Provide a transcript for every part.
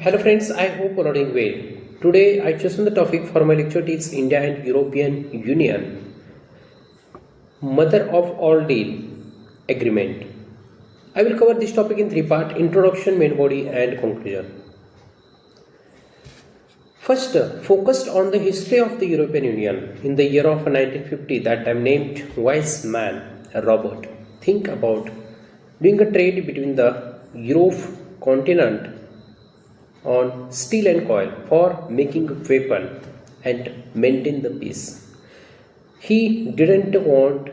Hello friends, I hope you are doing well. Today I chosen the topic for my lecture is India and European Union, mother of all deal agreement. I will cover this topic in three parts: introduction, main body and conclusion. First, focused on the history of the European Union in the year of 1950, that time named wise man Robert. Think about doing a trade between the Europe continent on steel and coal for making a weapon and maintain the peace. He didn't want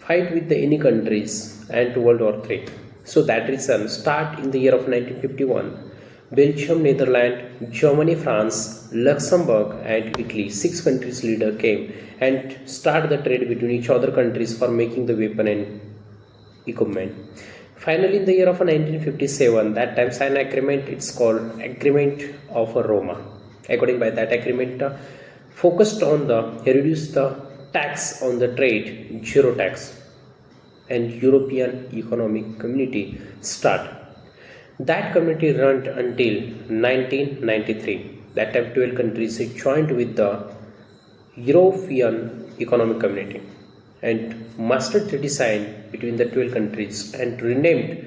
fight with any countries and World War III. So that reason start in the year of 1951. Belgium, Netherlands, Germany, France, Luxembourg and Italy, six countries leader came and start the trade between each other countries for making the weapon and equipment. Finally, in the year of 1957, that time signed agreement, it's called Agreement of Roma. According by that agreement, focused on the reduce the tax on the trade, zero tax, and European Economic Community start. That community ran until 1993. That time 12 countries joined with the European Economic Community and master treaty signed between the 12 countries and renamed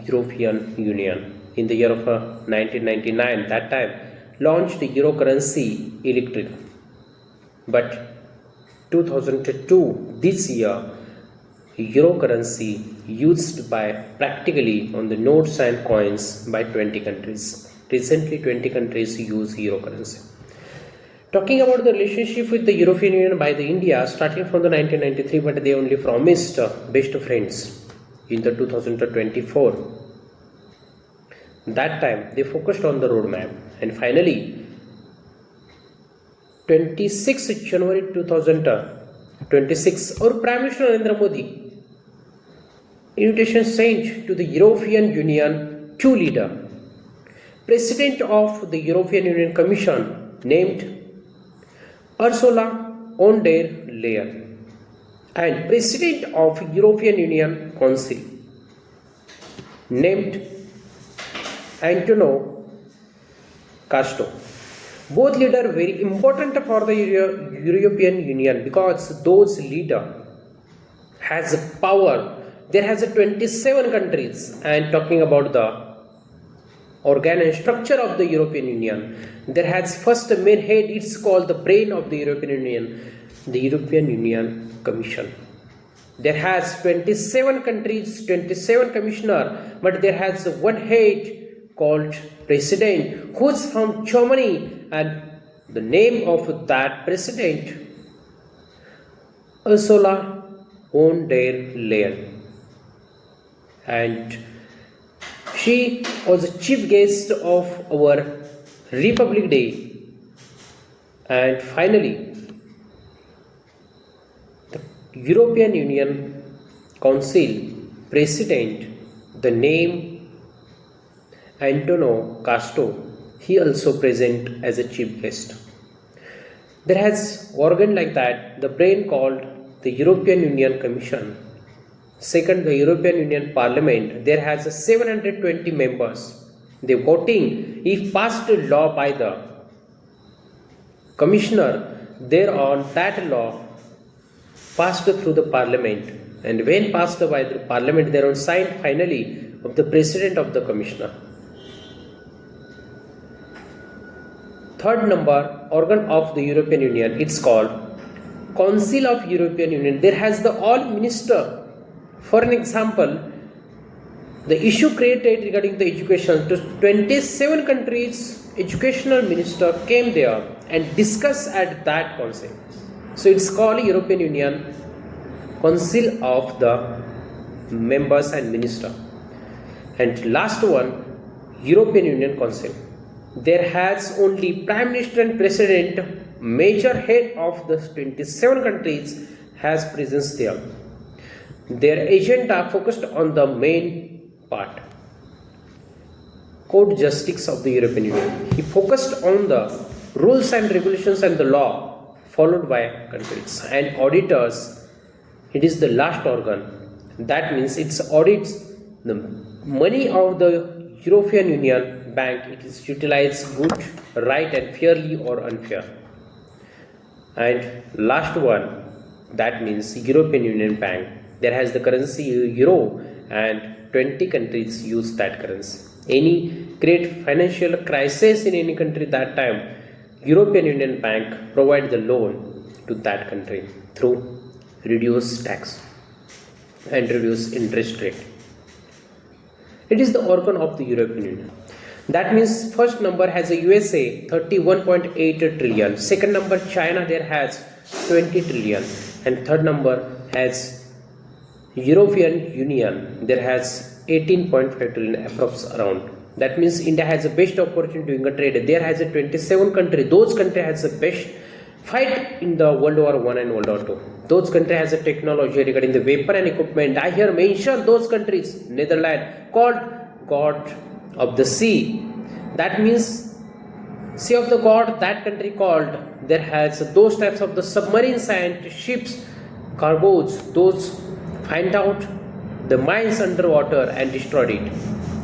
European Union. In the year of 1999, that time launched the euro currency electric. But 2002, this year, euro currency used by practically on the notes and coins by 20 countries. Recently, 20 countries use euro currency. Talking about the relationship with the European Union by the India starting from the 1993, but they only promised best friends in the 2024. That time they focused on the roadmap, and finally 26 January 2026, our Prime Minister Narendra Modi invitation sent to the European Union two leaders, President of the European Union Commission named Ursula von der Leyen and President of European Union Council named Antonio Costa. Both leaders very important for the European Union because those leaders has power. There has 27 countries, and talking about the organ and structure of the European Union, there has first main head, it's called the brain of the European Union, the European Union Commission. There has 27 countries, 27 commissioner, but there has one head called president who's from Germany, and the name of that president Ursula von der Leyen, and she was a chief guest of our Republic Day. And finally, the European Union Council President, the name Antonio Costa, he also present as a chief guest. There has organ like that, the brain called the European Union Commission. Second, the European Union Parliament, there has 720 members. They voting, if passed a law by the commissioner, there on that law passed through the parliament, and when passed by the parliament, they are on signed finally of the president of the commissioner. Third number organ of the European Union, it's called Council of European Union. There has the all minister. For an example, the issue created regarding the education, 27 countries educational minister came there and discussed at that council. So it's called European Union Council of the members and minister. And last one, European Union Council. There has only Prime Minister and President, major head of the 27 countries has presence there. Their agenda focused on the main part, Court Justice of the European Union. He focused on the rules and regulations and the law followed by countries, and auditors, it is the last organ. That means it audits the money of the European Union Bank, it is utilized good, right and fairly or unfair. And last one, that means European Union Bank. There has the currency euro and 20 countries use that currency. Any great financial crisis in any country that time, European Union Bank provide the loan to that country through reduced tax and reduced interest rate. It is the organ of the European Union. That means first number has a USA 31.8 trillion, second number China there has 20 trillion, and third number has European Union there has 18.5 trillion approx around. That means India has the best opportunity doing a trade. There has a 27 country. Those country has the best fight in the World War I and World War II. Those country has a technology regarding the weapon and equipment. I here mention those countries. Netherlands called God of the Sea. That means Sea of the God. That country called. There has those types of the submarines and ships, cargoes. Those find out the mines underwater and destroyed it.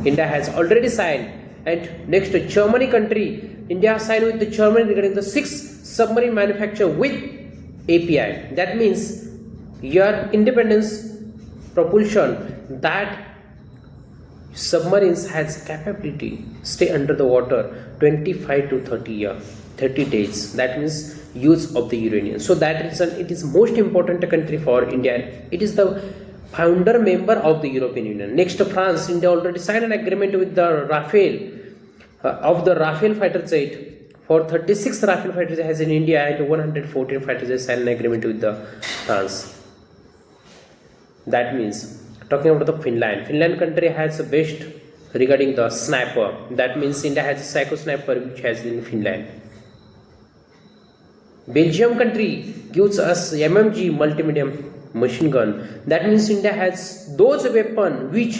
India has already signed, and next Germany country, India signed with the Germany regarding the 6 submarine manufacture with API. That means your independence propulsion, that submarines has capability stay under the water 25 to 30 days. That means use of the uranium. So that reason it is most important country for India. It is the founder member of the European Union. Next, France. India already signed an agreement with the Rafale fighter jet. For 36 Rafale fighter jets has in India and 114 fighter jets signed an agreement with the France. That means talking about the Finland. Finland country has the best regarding the sniper. That means India has a Psycho sniper which has in Finland. Belgium country gives us MMG multi-medium machine gun. That means India has those weapons which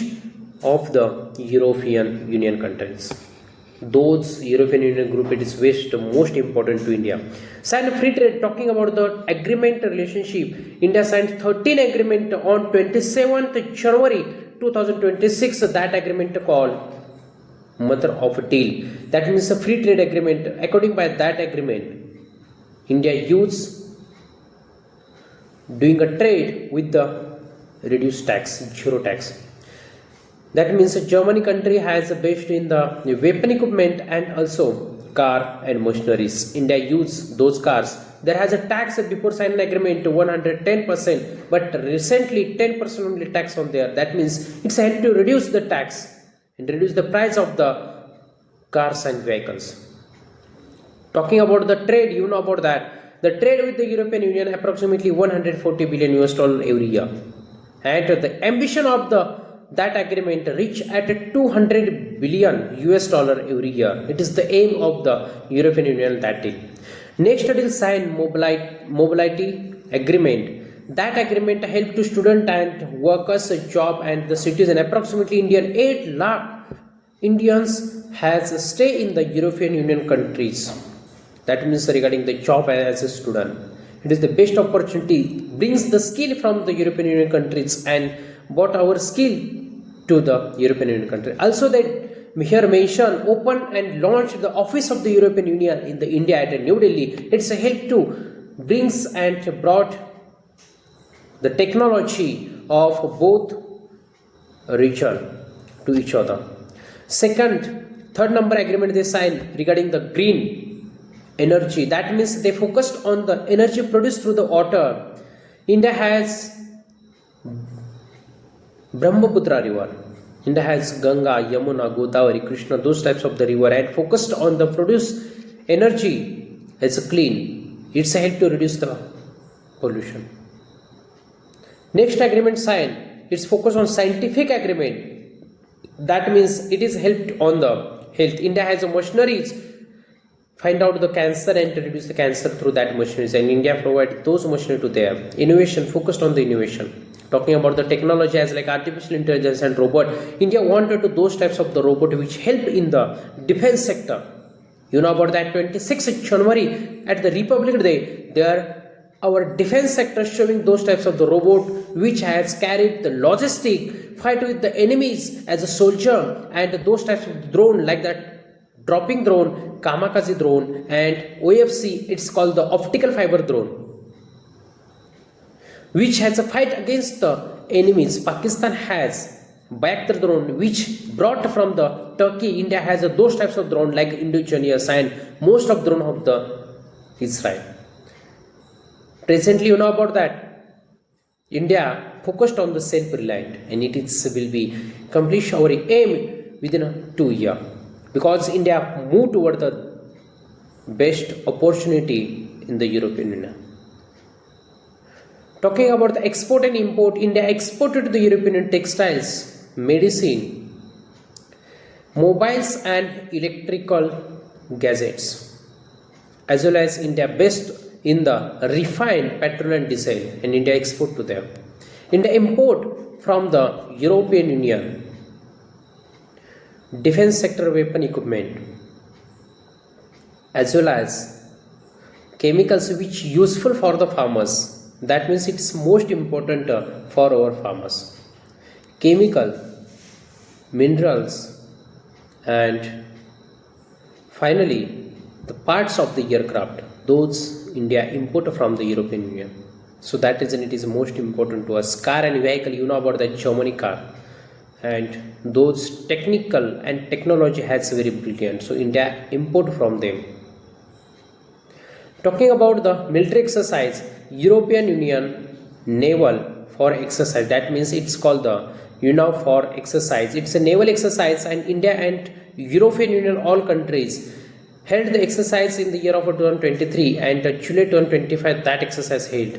of the European Union countries. Those European Union group, it is most important to India. Signed free trade. Talking about the agreement relationship, India signed 13 agreement on 27th January 2026. That agreement called Mother of Deal. That means a free trade agreement. According by that agreement, India use doing a trade with the reduced tax, zero tax. That means Germany country has a best in the weapon equipment and also car and machineries. India use those cars. There has a tax before signing agreement to 110%, but recently 10% only tax on there. That means it's helped to reduce the tax and reduce the price of the cars and vehicles. Talking about the trade, you know about that. The trade with the European Union approximately 140 billion US dollar every year, and the ambition of that agreement reach at 200 billion US dollar every year. It is the aim of the European Union that deal. Next deal signed mobility agreement. That agreement help to student and workers job and the citizen. Approximately 8 lakh Indians has stay in the European Union countries. That means regarding the job as a student, it is the best opportunity, brings the skill from the European Union countries and brought our skill to the European Union country. Also that here mention open and launch the office of the European Union in the India at New Delhi. It's a help to brings and brought the technology of both region to each other. Third number agreement they signed regarding the green energy. That means they focused on the energy produced through the water. India has Brahmaputra river. India has Ganga, Yamuna, Godavari, Krishna, those types of the river, and focused on the produce energy as clean. It's a help to reduce the pollution. Next agreement signed, it's focused on scientific agreement. That means it is helped on the health. India has a machineries find out the cancer and reduce the cancer through that machineries, and India provide those machinery to their innovation, focused on the innovation. Talking about the technology as like artificial intelligence and robot, India wanted to those types of the robot which help in the defense sector. You know about that 26th January at the Republic Day, there our defense sector showing those types of the robot which has carried the logistic fight with the enemies as a soldier, and those types of drone like that dropping drone, kamikaze drone, and OFC, it's called the optical fiber drone, which has a fight against the enemies. Pakistan has Bayraktar drone, which brought from the Turkey. India has those types of drone like Indogenious and most of drone of the Israel. Recently, you know about that. India focused on the self-reliant, and it is will be accomplish our aim within 2 years, because India moved toward the best opportunity in the European Union. Talking about the export and import, India exported to the European Union textiles, medicine, mobiles and electrical gadgets, as well as India best in the refined petrol and diesel, and India export to them. India import from the European Union defense sector weapon equipment, as well as chemicals which useful for the farmers. That means it's most important for our farmers. Chemical, minerals, and finally the parts of the aircraft, those India import from the European Union. So that reason it is most important to us. Car and vehicle, you know about the Germany car, and those technical and technology has very brilliant, so India import from them. Talking about the military exercise, European Union naval for exercise, that means it's called the UNAV exercise. It's a naval exercise, and India and European Union, all countries, held the exercise in the year of 2023, and July 2025 that exercise held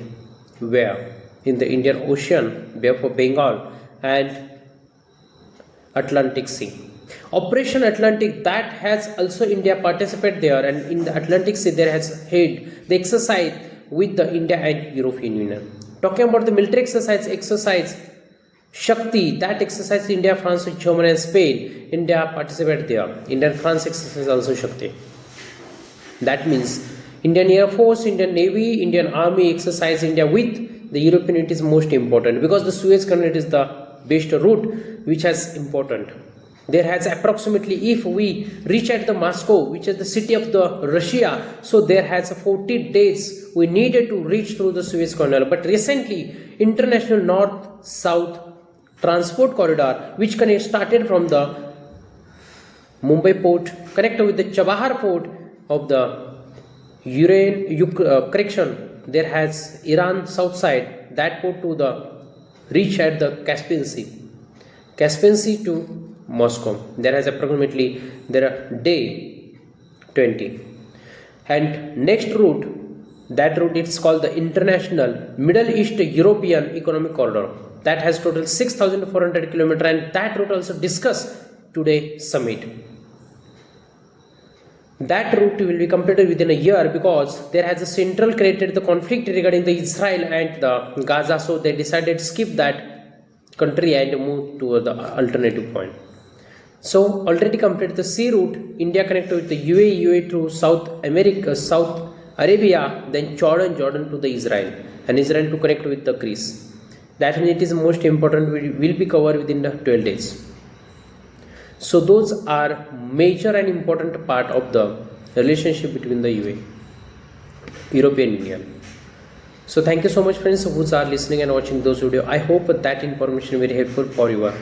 where in the Indian Ocean, Bay of Bengal and Atlantic Sea. Operation Atlantic, that has also India participated there, and in the Atlantic Sea there has held the exercise with the India and European Union. Talking about the military exercise Shakti, that exercise India, France, Germany and Spain, India participated there. India and France exercise also Shakti. That means Indian Air Force, Indian Navy, Indian Army exercise India with the European Union is most important, because the Suez Canal is the best route which has important. There has approximately, if we reach at the Moscow, which is the city of the Russia, so there has 40 days we needed to reach through the Suez Canal. But recently, international north-south transport corridor, which started from the Mumbai port, connected with the Chabahar port of the there has Iran south side, that port to the reach at the Caspian Sea to Moscow. There has approximately day 20, and next route, that route it's called the International Middle East European Economic Corridor, that has total 6,400 km, and that route also discussed today summit. That route will be completed within a year, because there has a central created the conflict regarding the Israel and the Gaza, so they decided to skip that country and move to the alternative point. So already completed the sea route, India connected with the UAE to South America, South Arabia, then Jordan to the Israel, and Israel to connect with the Greece. That means it is most important, will be covered within the 12 days. So those are major and important part of the relationship between the European Union. So thank you so much friends who are listening and watching those videos. I hope that information very helpful for you.